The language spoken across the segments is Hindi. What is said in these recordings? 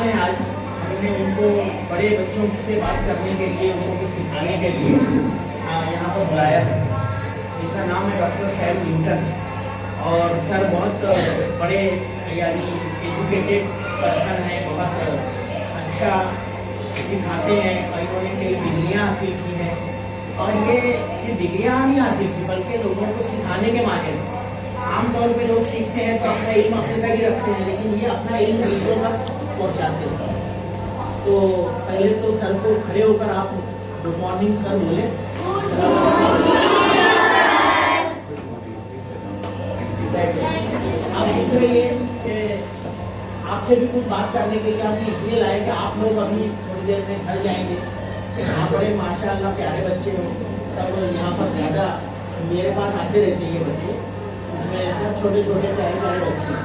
हैं आज हमने उनको बड़े बच्चों से बात करने के लिए, उनको कुछ सिखाने के लिए यहाँ पर बुलाया है। इनका नाम है डॉक्टर सैम न्यूटन और सर बहुत बड़े यानी एजुकेटेड पर्सन है, बहुत अच्छा सिखाते हैं और इन्होंने कई डिग्रियाँ हासिल की हैं और ये सिर्फ डिग्रियाँ नहीं हासिल की बल्कि लोगों को सिखाने के माध्यम से। आमतौर पे लोग सीखते हैं तो अपना इल्म अपने तक ही रखते हैं, लेकिन ये अपना इल्म दूसरों तक पहुँचाते हैं। तो पहले तो सर को खड़े होकर आप गुड मॉर्निंग सर बोले। आप देख रहे हैं कि आपसे भी कुछ बात करने के लिए आपने इसलिए लाए कि आप लोग अभी थोड़ी देर में घर जाएंगे। आप बड़े माशाल्लाह प्यारे बच्चे हो, सब यहाँ पर ज़्यादा मेरे पास आते रहते हैं ये बच्चे, इसमें सब छोटे छोटे प्यारे प्यारे बच्चे हैं।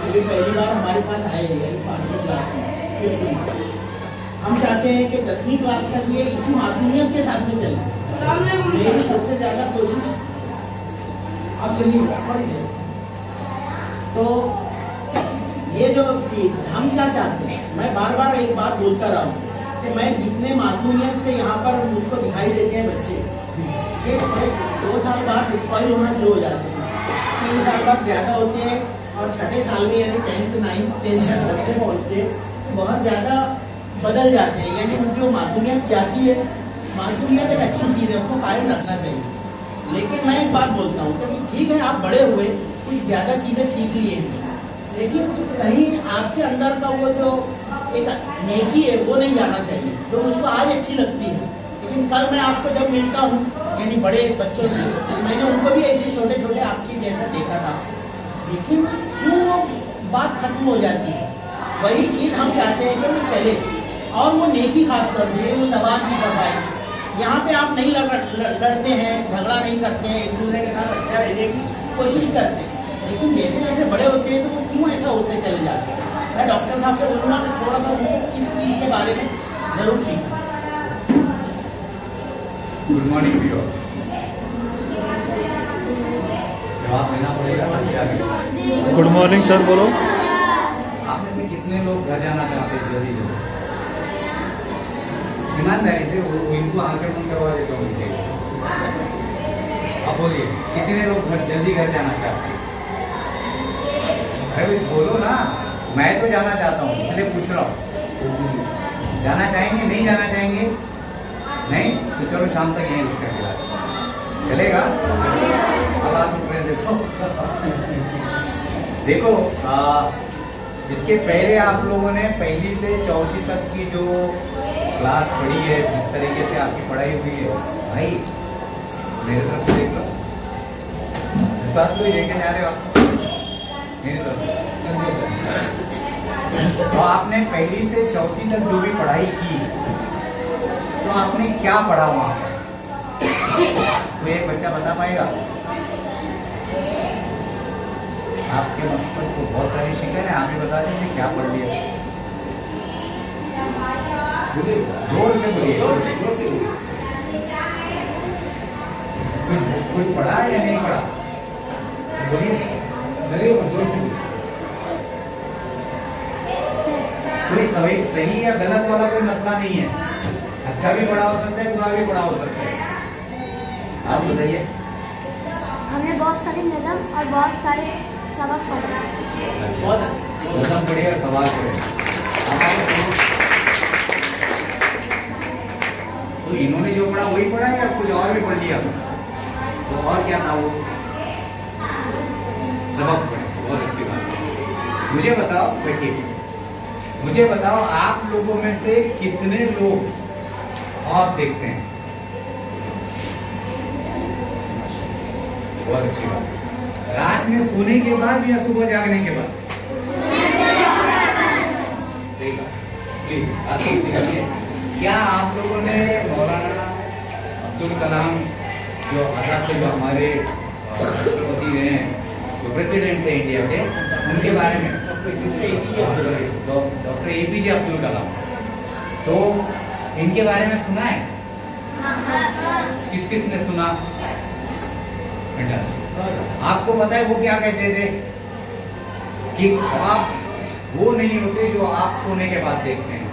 ये पहली बार हमारे पास आए हैं 5वीं क्लास में। हम चाहते हैं कि 10वीं क्लास तक ये इसी मासूमियत के साथ में चले। मेरी सबसे ज़्यादा कोशिश आप चलिए पढ़िए। तो ये जो चीज हम क्या चाहते हैं, मैं बार बार एक बात बोलता रहा हूँ कि मैं जितने मासूमियत से यहाँ पर मुझको दिखाई देते हैं बच्चे, ये 2 साल बाद स्पॉइल होना शुरू हो जाते हैं, 3 साल बाद ज़्यादा होते हैं और 6ठे साल में यानी 10th 9th 10th तक बच्चे पहुँचते बहुत ज़्यादा बदल जाते हैं। यानी उनकी वो मासूमियत जाती है। मासूमियत एक अच्छी चीज़ है, उसको कायम रखना चाहिए। लेकिन मैं एक बात बोलता हूँ कि ठीक है आप बड़े हुए, कुछ ज़्यादा चीज़ें सीख लिए हैं, लेकिन कहीं आपके अंदर का वो जो एक नेकी है वो नहीं जाना चाहिए, जो मुझको आज अच्छी लगती है। लेकिन कल मैं आपको जब मिलता हूँ यानी बड़े बच्चों से, मैंने उनको भी ऐसे छोटे छोटे आपकी जैसा देखा था, लेकिन क्यों वो बात खत्म हो जाती है। वही चीज़ हम चाहते हैं कि वो चले और वो नेकी खास कर दे, वो दबाव नहीं कर पाए। यहाँ पे आप नहीं लड़ते हैं, झगड़ा नहीं करते हैं, एक दूसरे के साथ अच्छा रहने की कोशिश करते हैं, लेकिन जैसे जैसे बड़े होते हैं तो वो क्यों ऐसा होते चले जाते हैं। मैं डॉक्टर साहब से बोलूँगा कि थोड़ा सा वो इस चीज़ के बारे में जरूर सीखें। गुड मॉर्निंग भैया, जवाब देना पड़ेगा। गुड मॉर्निंग सर, बोलो। आप में से कितने लोग घर जाना चाहते हैं जल्दी जल्दी? ईमानदारी से वो इनको आंखें बंद करवा देता हूँ नीचे। अब बोलिए कितने लोग जल्दी घर जाना चाहते हैं? अरे बोलो ना, मैं तो जाना चाहता हूँ इसलिए पूछ रहा हूँ। जाना चाहेंगे? नहीं जाना चाहेंगे? नहीं तो चलो शाम तक यहीं रुक कर चलेगा। अब आप देखो देखो इसके पहले आप लोगों ने 1ली से 4वीं तक की जो क्लास पढ़ी है, जिस तरीके से आपकी पढ़ाई हुई है, भाई मेरे तरफ से देख लो, साथ में लेके जा रहे हो आप मेरी तरफ। तो आपने 1ली से 4वीं तक जो भी पढ़ाई की, तो आपने क्या पढ़ा वहाँ? तो एक बच्चा बता पाएगा? आपके मस्तक को बहुत सारी शिकायत है, आप ही बता दीजिए क्या पढ़ लिया। जोर से बोलिए, जोर से बोलिए। कुछ पढ़ा या नहीं पढ़ा? बोलिए, जोर से बोलिए। कोई सही या गलत वाला कोई मसला नहीं है, अच्छा भी पढ़ा हो सकता है, बुरा भी पढ़ा हो सकता है। आप बताइए। हमने बहुत सारे नज़म और बहुत सारे सबक पढ़े। नज़म पढ़े और सवाल पढ़े। तो इन्होंने जो पढ़ा वही पढ़ा या कुछ और भी पढ़ लिया? तो और क्या था वो? सबक पढ़े, बहुत अच्छी बात है। मुझे बताओ, बैठिए, मुझे बताओ आप लोगों में से कितने लोग ख्वाब देखते हैं? बहुत अच्छी बात है। रात में सोने के बाद या सुबह जागने के बाद? सही बात। प्लीज आप करिए, क्या आप लोगों ने मौलाना अब्दुल कलाम जो आजाद थे, जो हमारे राष्ट्रपति हैं, जो प्रेसिडेंट थे इंडिया के, उनके बारे में, डॉक्टर APJ अब्दुल कलाम, तो इनके बारे में सुना है? किस किस ने सुना? आपको पता है वो क्या कहते थे कि ख्वाब वो नहीं होते जो आप सोने के बाद देखते हैं,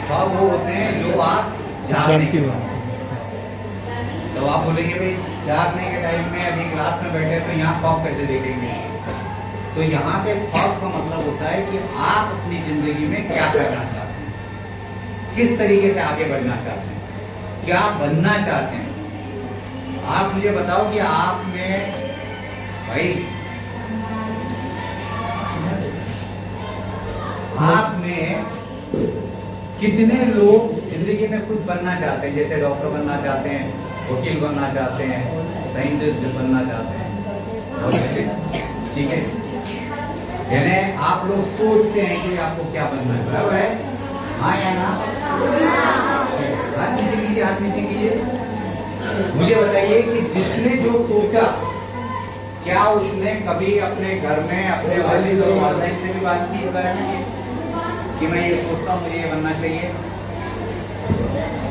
ख्वाब वो होते हैं जो आप जागने के बाद। तो आप बोलेंगे भाई जागने के टाइम में अभी क्लास में बैठे तो यहाँ ख्वाब कैसे देखेंगे? तो यहाँ पे ख्वाब का मतलब होता है कि आप अपनी जिंदगी में क्या करना चाहते हैं, किस तरीके से आगे बढ़ना चाहते हैं, क्या बनना चाहते हैं। आप मुझे बताओ कि आप में भाई आप में कितने लोग जिंदगी में कुछ बनना चाहते हैं, जैसे डॉक्टर बनना चाहते हैं, वकील बनना चाहते हैं, साइंटिस्ट बनना चाहते हैं, और ठीक है, यानी आप लोग सोचते हैं कि आपको क्या बनना है, बराबर है? हाँ या ना? हाथ नीचे कीजिए, हाथ नीचे कीजिए। मुझे बताइए कि जिसने जो सोचा, क्या उसने कभी अपने घर में अपने वालिद और वालिदैन से भी बात की इस बारे में कि मैं ये सोचता हूँ मुझे ये बनना चाहिए?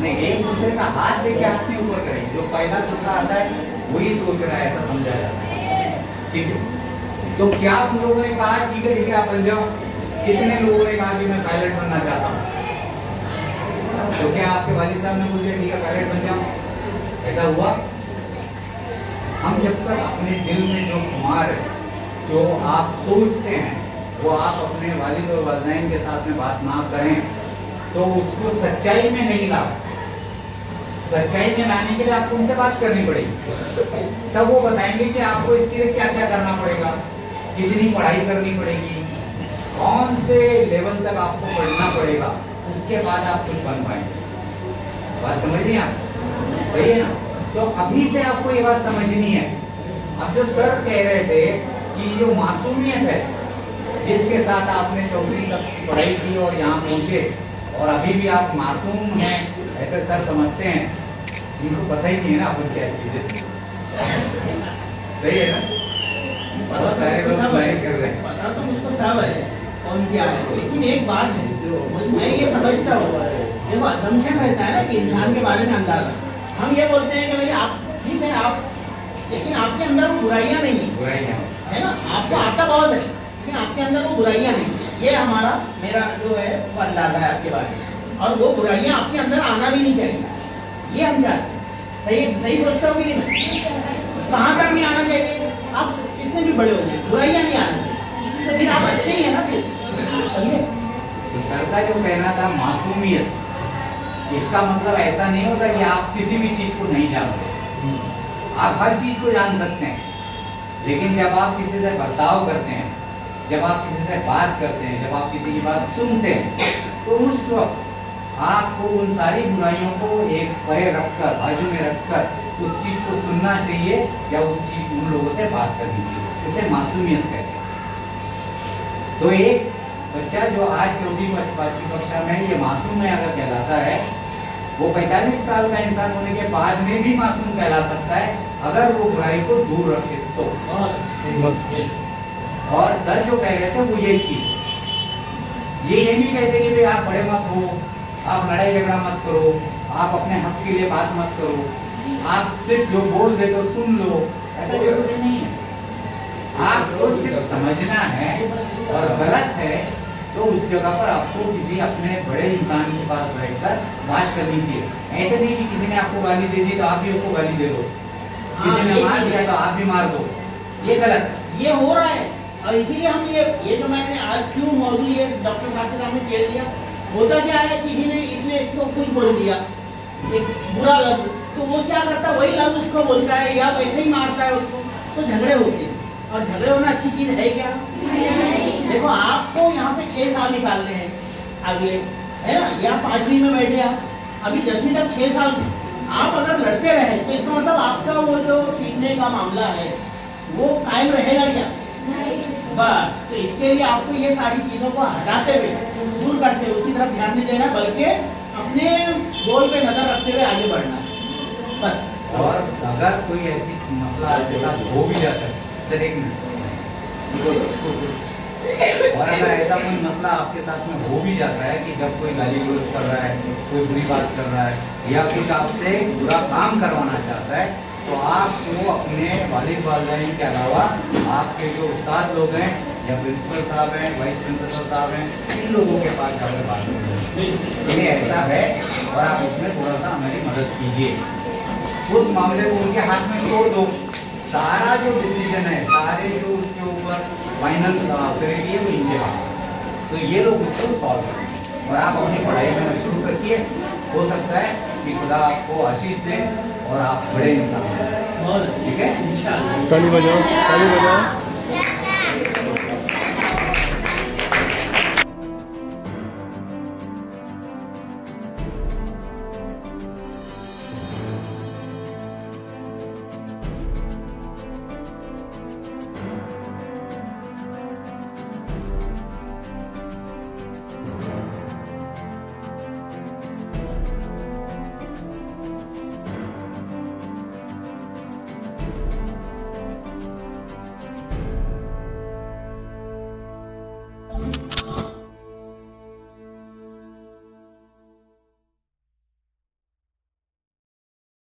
नहीं, एक दूसरे का हाथ देके हाथ नहीं ऊपर करेंगे, जो पहला दूसरा आता है वही सोच रहा है, ऐसा समझा जाता है, ठीक है? तो क्या तुम लोगों ने कहा ठीक है आप बन जाओ? कितने लोगों ने कहा कि मैं पायलट बनना चाहता हूँ? तो क्या आपके वालिद साहब ने बोल दिया ठीक है पायलट बन जाओ? ऐसा हुआ? हम जब तक अपने दिल में जो खुमार है, जो आप सोचते हैं, वो आप अपने वालिद और वालिदैन के साथ में बात ना करें तो उसको सच्चाई में नहीं ला सकते। सच्चाई में लाने के लिए आपको उनसे बात करनी पड़ेगी, तब वो बताएंगे कि आपको इसके लिए क्या क्या करना पड़ेगा, कितनी पढ़ाई करनी पड़ेगी, कौन से लेवल तक आपको पढ़ना पड़ेगा, उसके बाद आप कुछ बन पाएंगे। बात समझ रही आप? सही है ना? तो अभी से आपको ये बात समझनी है। अब जो सर कह रहे थे कि जो मासूमियत है जिसके साथ आपने 4वीं तक की पढ़ाई की और यहाँ पहुंचे और अभी भी आप मासूम हैं ऐसे सर समझते हैं, इनको पता ही नहीं है ना अपन क्या चीज है। सही है ना? बहुत सारे लोग स्लाइड कर रहे हैं। पता तो मुझको सब है कौन क्या है, लेकिन एक बात है जो मैं ये समझता हूँ, देखो असम्पशन रहता है ना कि इंसान के बारे में अंदाजा। हम ये बोलते हैं कि भाई आप ठीक है आप, लेकिन आपके अंदर वो बुराइयां नहीं है, बुराइयां है ना? आपको आता बहुत है लेकिन आपके अंदर वो बुराइयां नहीं। ये हमारा मेरा जो है वो अंदाजा है आपके बारे में, और वो बुराइयां आपके अंदर आना भी नहीं चाहिए, ये हम चाहते हैं। सही सही सोचता हूँ कि नहीं मैं? कहाँ तक नहीं आना चाहिए? आप कितने भी बड़े हो जाए बुराइयां नहीं आना चाहिए, तो फिर आप अच्छे ही है ना फिर, समझे? तो सर का जो कहना था मासूमियत, इसका मतलब ऐसा नहीं होता कि आप किसी भी चीज को नहीं जानते। आप हर चीज को जान सकते हैं, लेकिन जब आप किसी से बर्ताव करते हैं, जब आप किसी से बात करते हैं, जब आप किसी की बात सुनते हैं, तो उस वक्त आपको उन सारी बुराइयों को एक परे रखकर, बाजू में रखकर उस चीज को सुनना चाहिए या उन लोगों से बात करनी चाहिए। उसे मासूमियत कहते हैं। तो एक बच्चा जो आज 4वीं 5वीं कक्षा में ये मासूम में अगर कहलाता है, वो 45 साल का इंसान होने के बाद में भी मासूम कहला सकता है अगर वो बुराई को दूर रखे तो। और सर जो कह रहे थे वो ये चीज, ये नहीं कहते कि भाई आप बड़े मत हो, आप लड़ाई झगड़ा मत करो, आप अपने हक के लिए बात मत करो, आप सिर्फ जो बोल रहे हो सुन लो, ऐसा जरूरी नहीं है। आपको सिर्फ समझना है और गलत है तो उस जगह पर आपको किसी अपने बड़े इंसान के पास बैठकर बात करनी चाहिए। ऐसे नहीं कि किसी ने आपको गाली दे दी तो आप भी उसको गाली दे दो, किसी ने मार दिया तो आप भी मार दो, ये गलत। ये हो रहा है और इसीलिए हम ये जो मैंने आज क्यों मौजूद ये डॉक्टर साहब के सामने कह दिया, होता क्या है किसी ने इसने इसको कुछ बोल दिया, एक बुरा लफ्ज, तो वो क्या करता है वही लफ्ज उसको बोलता है या वैसे ही मारता है उसको, तो झगड़े होते हैं। और झगड़े होना अच्छी चीज है क्या? देखो आपको यहाँ पे 6 साल निकालने हैं आगे, है ना? या 5वीं में बैठे आप, अभी 10वीं तक 6 साल आप अगर लड़ते रहे तो इसका मतलब आपका वो जो सीखने का मामला है वो कायम रहेगा क्या? बस, तो इसके लिए आपको ये सारी चीजों को हटाते हुए, दूर करते हुए उसकी तरफ ध्यान नहीं देना, बल्कि अपने गोल पे नजर रखते हुए आगे बढ़ना है बस। और अगर कोई ऐसी मसला आपके साथ हो भी जाता है, सर एक मिनट, और अगर ऐसा कोई मसला आपके साथ में हो भी जाता है कि जब कोई गाली गलौज कर रहा है, कोई बुरी बात कर रहा है या कुछ आपसे बुरा काम करवाना चाहता है, तो आपको अपने वालिद वालिदैन के अलावा आपके जो उस्ताद लोग हैं या प्रिंसिपल साहब हैं, वाइस प्रिंसिपल साहब हैं, इन लोगों के पास जाकर बात करें, इन्हें ऐसा है और आप उसमें थोड़ा सा हमारी मदद कीजिए। उस मामले को उनके हाथ में छोड़ दो। सारा जो डिसीजन है, सारे जो उसके ऊपर फाइनल करेंगे वो इनके पास है। तो ये लोग उसको सॉल्व करें और आप अपनी पढ़ाई में शुरू करिए। हो सकता है कि खुदा आपको आशीष दे और आप बड़े इंसान बनें। ठीक है? ताली बजाओ, ताली बजाओ।